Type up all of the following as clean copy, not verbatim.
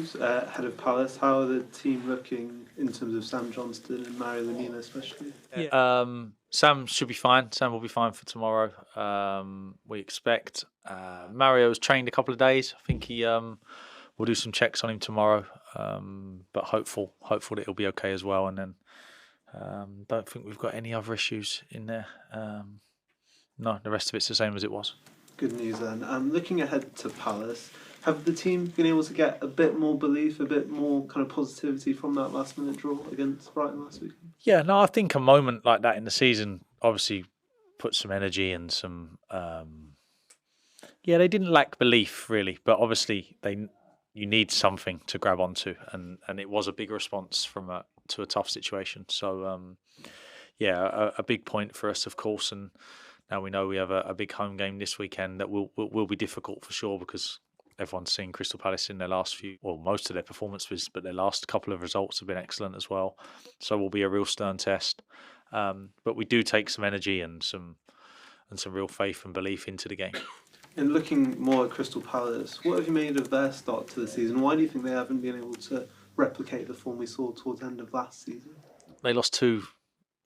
issues ahead of Palace. How are the team looking in terms of Sam Johnston and Mario Lemina especially? Yeah. Sam should be fine. Sam will be fine for tomorrow. We expect. Mario's trained a couple of days. I think he we'll do some checks on him tomorrow. But hopeful that he'll be okay as well. And then don't think we've got any other issues in there. No, the rest of it's the same as it was. Good news then. Looking ahead to Palace, have the team been able to get a bit more belief, a bit more kind of positivity from that last minute draw against Brighton last week? Yeah, no, I think a moment like that in the season obviously put some energy and some. They didn't lack belief really, but obviously you need something to grab onto, and it was a big response to a tough situation. So a big point for us, of course, and now we know we have a big home game this weekend that will be difficult for sure because everyone's seen Crystal Palace in their last most of their performances, but their last couple of results have been excellent as well. So it will be a real stern test. But we do take some energy and some real faith and belief into the game. And looking more at Crystal Palace, what have you made of their start to the season? Why do you think they haven't been able to replicate the form we saw towards the end of last season? They lost two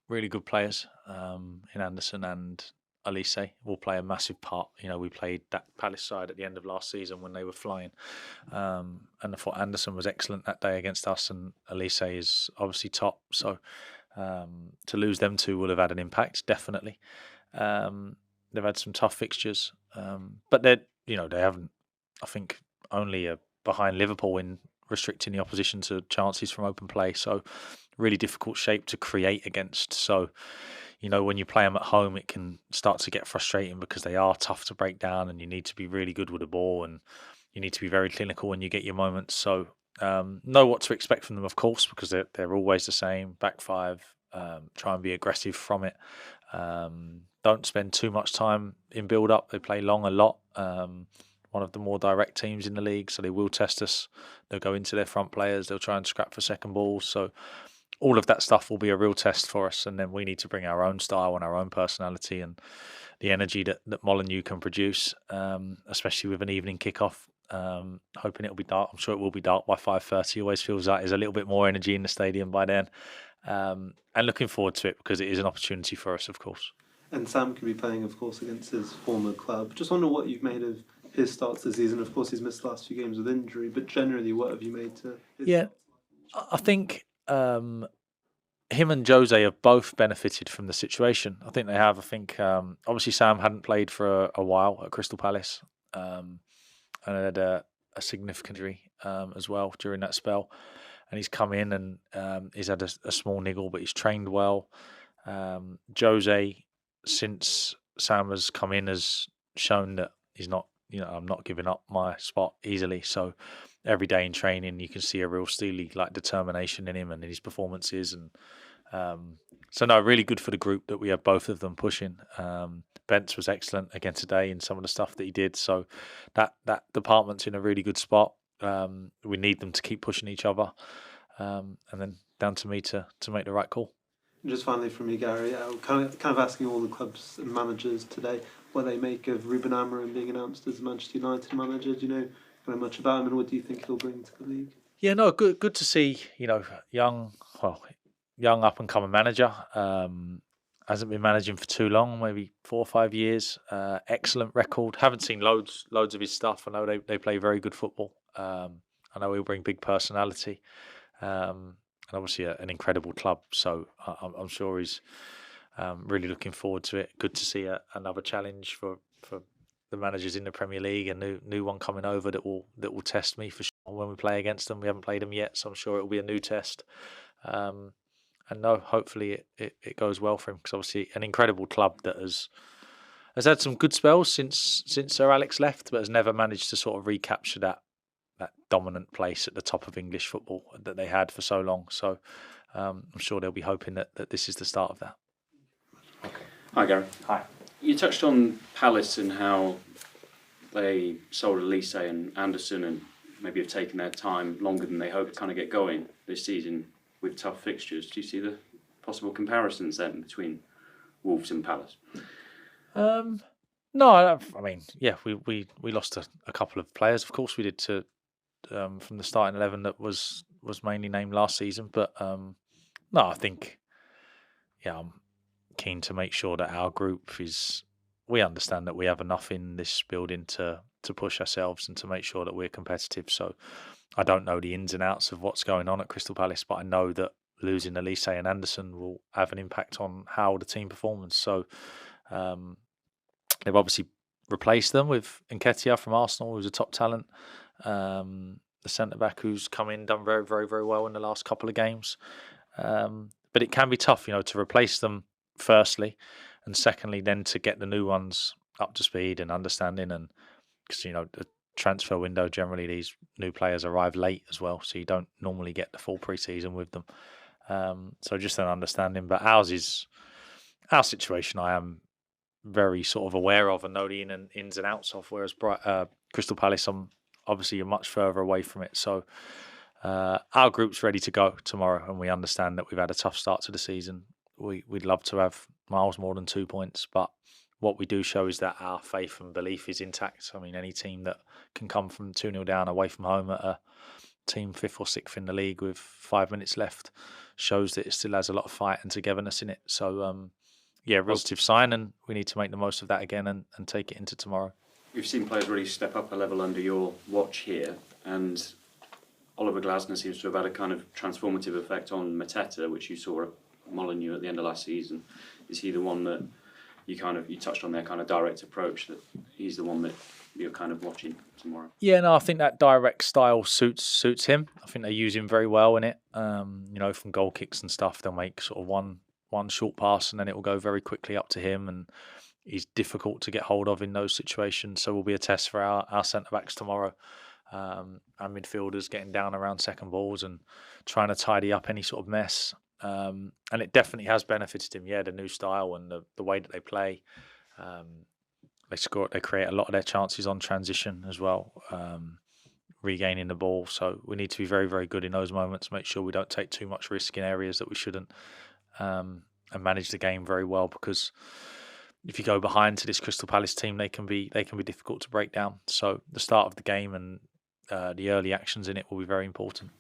really good players in Anderson and Elise will play a massive part. We played that Palace side at the end of last season when they were flying. And I thought Anderson was excellent that day against us, and Elise is obviously top. So to lose them two will have had an impact, definitely. They've had some tough fixtures, but they haven't. I think only behind Liverpool in restricting the opposition to chances from open play. So really difficult shape to create against. So when you play them at home, it can start to get frustrating because they are tough to break down, and you need to be really good with the ball, and you need to be very clinical when you get your moments. So know what to expect from them, of course, because they're always the same. Back five, try and be aggressive from it. Don't spend too much time in build-up. They play long a lot. One of the more direct teams in the league, so they will test us. They'll go into their front players. They'll try and scrap for second balls. So all of that stuff will be a real test for us, and then we need to bring our own style and our own personality and the energy that Molineux can produce, especially with an evening kickoff. Hoping it'll be dark. I'm sure it will be dark by 5:30. Always feels like there's a little bit more energy in the stadium by then, and looking forward to it because it is an opportunity for us, of course. And Sam can be playing, of course, against his former club. Just wonder what you've made of his start to the season. Of course, he's missed the last few games with injury, but generally, what have you made to his Yeah, I think him and Jose have both benefited from the situation. I think they have. I think obviously Sam hadn't played for a while at Crystal Palace, and had a significant injury as well during that spell. And he's come in and he's had a small niggle, but he's trained well. Jose, since Sam has come in, has shown that he's not, I'm not giving up my spot easily. So every day in training, you can see a real steely determination in him and in his performances. And so no, really good for the group that we have both of them pushing. Bentz was excellent again today in some of the stuff that he did. So that department's in a really good spot. We need them to keep pushing each other, and then down to me to make the right call. Just finally from me, Gary, kind of asking all the clubs and managers today what they make of Rúben Amorim being announced as Manchester United manager. Do you know kind of much about him, and what do you think he'll bring to the league? Yeah, no, good to see. Young up and coming manager. Hasn't been managing for too long, maybe 4 or 5 years. Excellent record. Haven't seen loads of his stuff. I know they play very good football. I know he'll bring big personality. And obviously an incredible club. So I'm sure he's really looking forward to it. Good to see another challenge for the managers in the Premier League. A new one coming over that will test me for sure when we play against them. We haven't played them yet, so I'm sure it will be a new test. And no, hopefully it goes well for him, because obviously an incredible club that has had some good spells since Sir Alex left, but has never managed to sort of recapture that dominant place at the top of English football that they had for so long. So I'm sure they'll be hoping that this is the start of that. Okay. Hi, Gary. Hi. You touched on Palace and how they sold Elise and Anderson and maybe have taken their time longer than they hoped to kind of get going this season with tough fixtures. Do you see the possible comparisons then between Wolves and Palace? No, I mean, yeah, we lost a couple of players. Of course we did to from the starting 11 that was mainly named last season. But no, I think, I'm keen to make sure that our group we understand that we have enough in this building to push ourselves and to make sure that we're competitive. So I don't know the ins and outs of what's going on at Crystal Palace, but I know that losing Elise and Anderson will have an impact on how the team performs. So they've obviously replaced them with Nketiah from Arsenal, who's a top talent. The centre-back who's come in, done very, very, very well in the last couple of games. But it can be tough, to replace them firstly, and secondly, then to get the new ones up to speed and understanding. And because, the transfer window, generally these new players arrive late as well, so you don't normally get the full pre-season with them. So just an understanding. But our situation, I am very sort of aware of and know the ins and outs of, whereas Crystal Palace, I'm obviously much further away from it. So our group's ready to go tomorrow, and we understand that we've had a tough start to the season. We'd love to have miles more than 2 points, but what we do show is that our faith and belief is intact. I mean, any team that can come from 2-0 down away from home at a team 5th or 6th in the league with 5 minutes left shows that it still has a lot of fight and togetherness in it. So, real positive sign, and we need to make the most of that again and take it into tomorrow. You've seen players really step up a level under your watch here, and Oliver Glasner seems to have had a kind of transformative effect on Mateta, which you saw at Molineux at the end of last season. Is he the one that you touched on their kind of direct approach, that he's the one that you're kind of watching tomorrow? Yeah, no, I think that direct style suits him. I think they use him very well in it. From goal kicks and stuff, they'll make sort of one short pass and then it will go very quickly up to him, and he's difficult to get hold of in those situations. So will be a test for our centre-backs tomorrow. Our midfielders getting down around second balls and trying to tidy up any sort of mess. And it definitely has benefited him. Yeah, the new style and the way that they play. They create a lot of their chances on transition as well, regaining the ball. So we need to be very, very good in those moments. Make sure we don't take too much risk in areas that we shouldn't, and manage the game very well. Because if you go behind to this Crystal Palace team, they can be difficult to break down. So the start of the game and the early actions in it will be very important.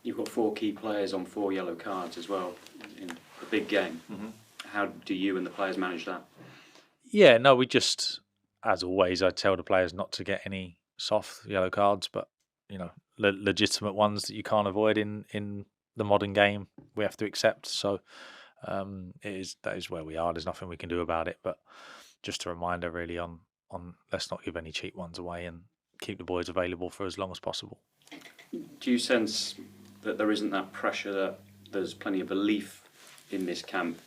You've got 4 key players on 4 yellow cards as well in a big game. Mm-hmm. How do you and the players manage that? Yeah, no, we just, as always, I tell the players not to get any soft yellow cards, but legitimate ones that you can't avoid in the modern game, we have to accept. So that is where we are. There's nothing we can do about it. But just a reminder, really, on let's not give any cheap ones away and keep the boys available for as long as possible. Do you sense that there isn't that pressure, that there's plenty of belief in this camp?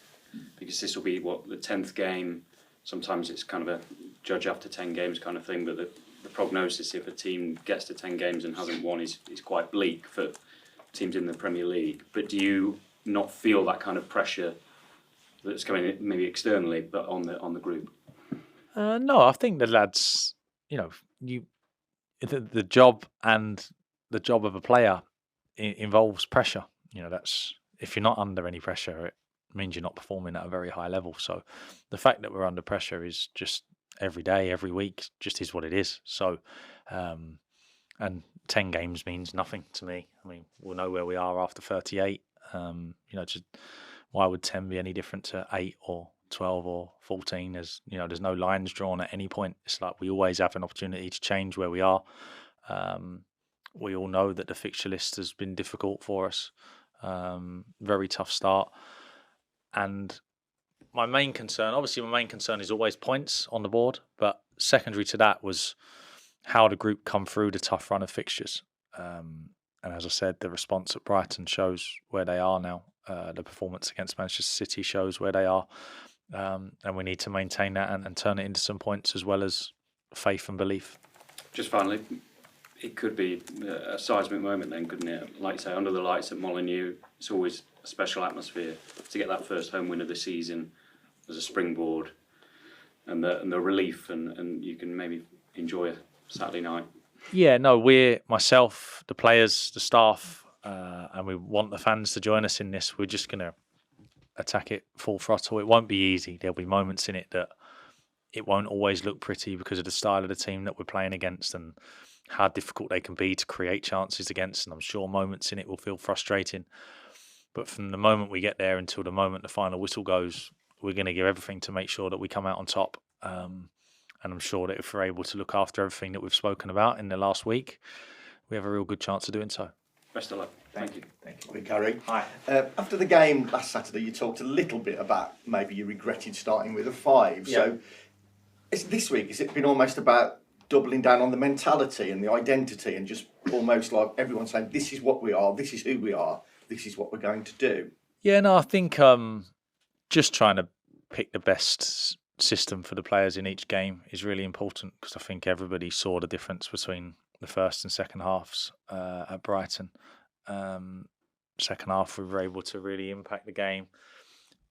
Because this will be, the 10th game. Sometimes it's kind of a judge after 10 games kind of thing, but the prognosis, if a team gets to 10 games and hasn't won, is quite bleak for teams in the Premier League. But do you not feel that kind of pressure that's coming maybe externally, but on the group? No, I think the lads, the job and the job of a player involves pressure. That's, if you're not under any pressure, it means you're not performing at a very high level. So the fact that we're under pressure is just every day, every week, just is what it is. So, and 10 games means nothing to me. I mean, we'll know where we are after 38. Just why would 10 be any different to 8 or 12 or 14? There's no lines drawn at any point. It's like we always have an opportunity to change where we are. We all know that the fixture list has been difficult for us. Very tough start. And my main concern is always points on the board, but secondary to that was how the group come through the tough run of fixtures. And as I said, the response at Brighton shows where they are now. The performance against Manchester City shows where they are. And we need to maintain that and turn it into some points, as well as faith and belief. Just finally, it could be a seismic moment then, couldn't it? Like you say, under the lights at Molineux, it's always a special atmosphere. To get that first home win of the season as a springboard, and the relief, and you can maybe enjoy a Saturday night. Yeah, no, myself, the players, the staff, and we want the fans to join us in this. We're just going to attack it full throttle. It won't be easy. There'll be moments in it that it won't always look pretty because of the style of the team that we're playing against and how difficult they can be to create chances against, and I'm sure moments in it will feel frustrating. But from the moment we get there until the moment the final whistle goes, we're going to give everything to make sure that we come out on top. And I'm sure that if we're able to look after everything that we've spoken about in the last week, we have a real good chance of doing so. Best of luck. Thank you. Thank you, Gary. Hi. After the game last Saturday, you talked a little bit about maybe you regretted starting with a 5. Yeah. So this week, has it been almost about doubling down on the mentality and the identity and just almost like everyone saying, this is what we are, this is who we are, this is what we're going to do? Yeah, no, I think just trying to pick the best system for the players in each game is really important, because I think everybody saw the difference between the first and second halves at Brighton. Second half, we were able to really impact the game.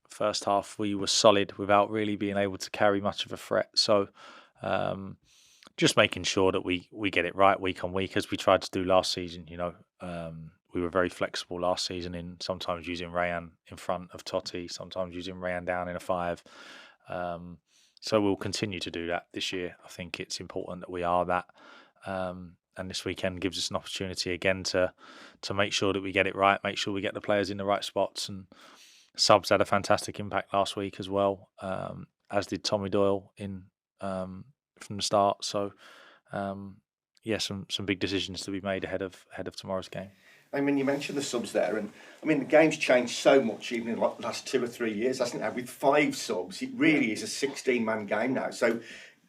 First half, we were solid without really being able to carry much of a threat. So just making sure that we get it right week on week, as we tried to do last season. We were very flexible last season in sometimes using Rayan in front of Totti, sometimes using Rayan down in a 5. So we'll continue to do that this year. I think it's important that we are that. And this weekend gives us an opportunity again to make sure that we get it right, make sure we get the players in the right spots. And subs had a fantastic impact last week as well, as did Tommy Doyle from the start. So some big decisions to be made ahead of tomorrow's game. I mean, you mentioned the subs there, and I mean, the game's changed so much even in the last 2 or 3 years, hasn't it? With 5 subs, it really is a 16-man game now. So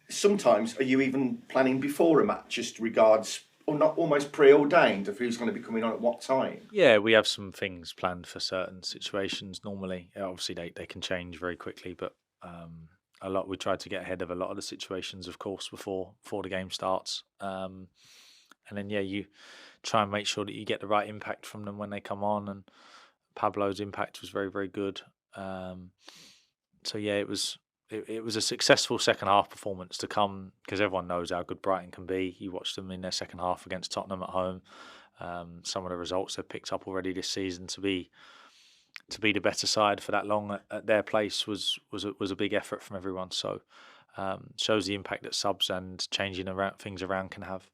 sometimes, are you even planning before a match, just regards, or not almost preordained, of who's going to be coming on at what time? Yeah, we have some things planned for certain situations normally. Obviously, they can change very quickly, but we try to get ahead of a lot of the situations, of course, before the game starts. And then, you try and make sure that you get the right impact from them when they come on. And Pablo's impact was very, very good. It was a successful second half performance to come, because everyone knows how good Brighton can be. You watched them in their second half against Tottenham at home. Some of the results they've picked up already this season, to be the better side for that long at their place was a big effort from everyone. So shows the impact that subs and changing things around can have.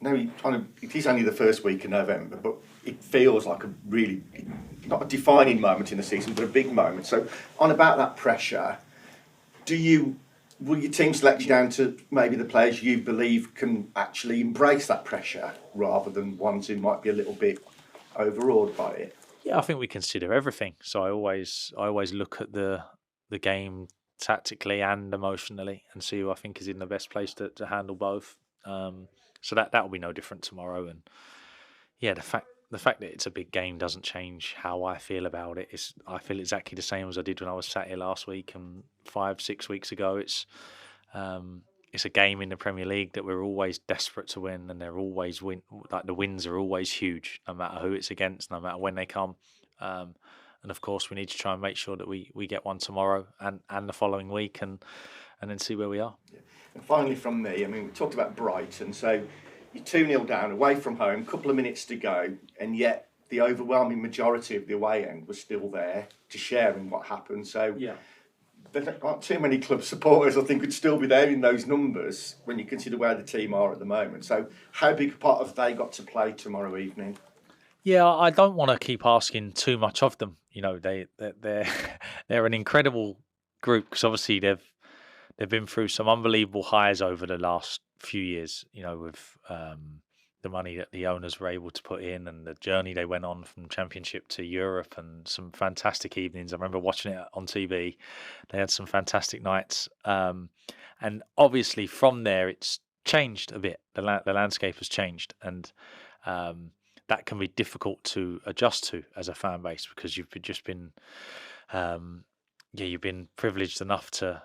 No, it is only the first week of November, but it feels like a really, not a defining moment in the season, but a big moment. So on about that pressure, will your team select you down to maybe the players you believe can actually embrace that pressure, rather than ones who might be a little bit overawed by it? Yeah, I think we consider everything. So I always look at the game tactically and emotionally and see who I think is in the best place to handle both. So that will be no different tomorrow. And yeah, the fact that it's a big game doesn't change how I feel about it. I feel exactly the same as I did when I was sat here last week and 5-6 weeks ago. It's a game in the Premier League that we're always desperate to win, and they're always the wins are always huge, no matter who it's against, no matter when they come. And of course, we need to try and make sure that we get one tomorrow and the following week, and then see where we are. Yeah. And finally from me, I mean, we talked about Brighton, so you're 2-0 down, away from home, couple of minutes to go, and yet the overwhelming majority of the away end was still there to share in what happened. So there aren't too many club supporters, I think, would still be there in those numbers when you consider where the team are at the moment. So how big a part have they got to play tomorrow evening? Yeah, I don't want to keep asking too much of them. They're an incredible group, because obviously they've been through some unbelievable highs over the last few years, with the money that the owners were able to put in and the journey they went on from Championship to Europe, and some fantastic evenings. I remember watching it on TV. They had some fantastic nights. And obviously from there, it's changed a bit. The landscape has changed. And that can be difficult to adjust to as a fan base, because you've just been, you've been privileged enough to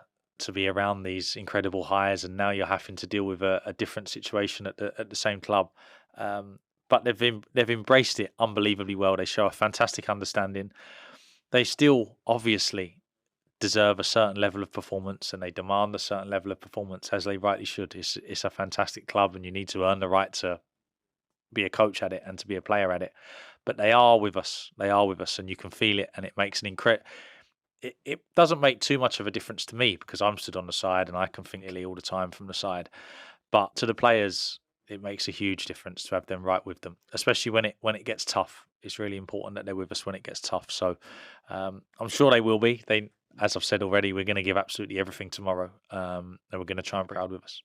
be around these incredible highs, and now you're having to deal with a different situation at the same club. But they've embraced it unbelievably well. They show a fantastic understanding. They still obviously deserve a certain level of performance, and they demand a certain level of performance, as they rightly should. It's a fantastic club, and you need to earn the right to be a coach at it and to be a player at it. But they are with us. They are with us, and you can feel it, and it makes an incredible... It doesn't make too much of a difference to me, because I'm stood on the side and I can think Illy all the time from the side. But to the players, it makes a huge difference to have them right with them, especially when it gets tough. It's really important that they're with us when it gets tough. So I'm sure they will be. As I've said already, we're going to give absolutely everything tomorrow, and we're going to try and bring it out with us.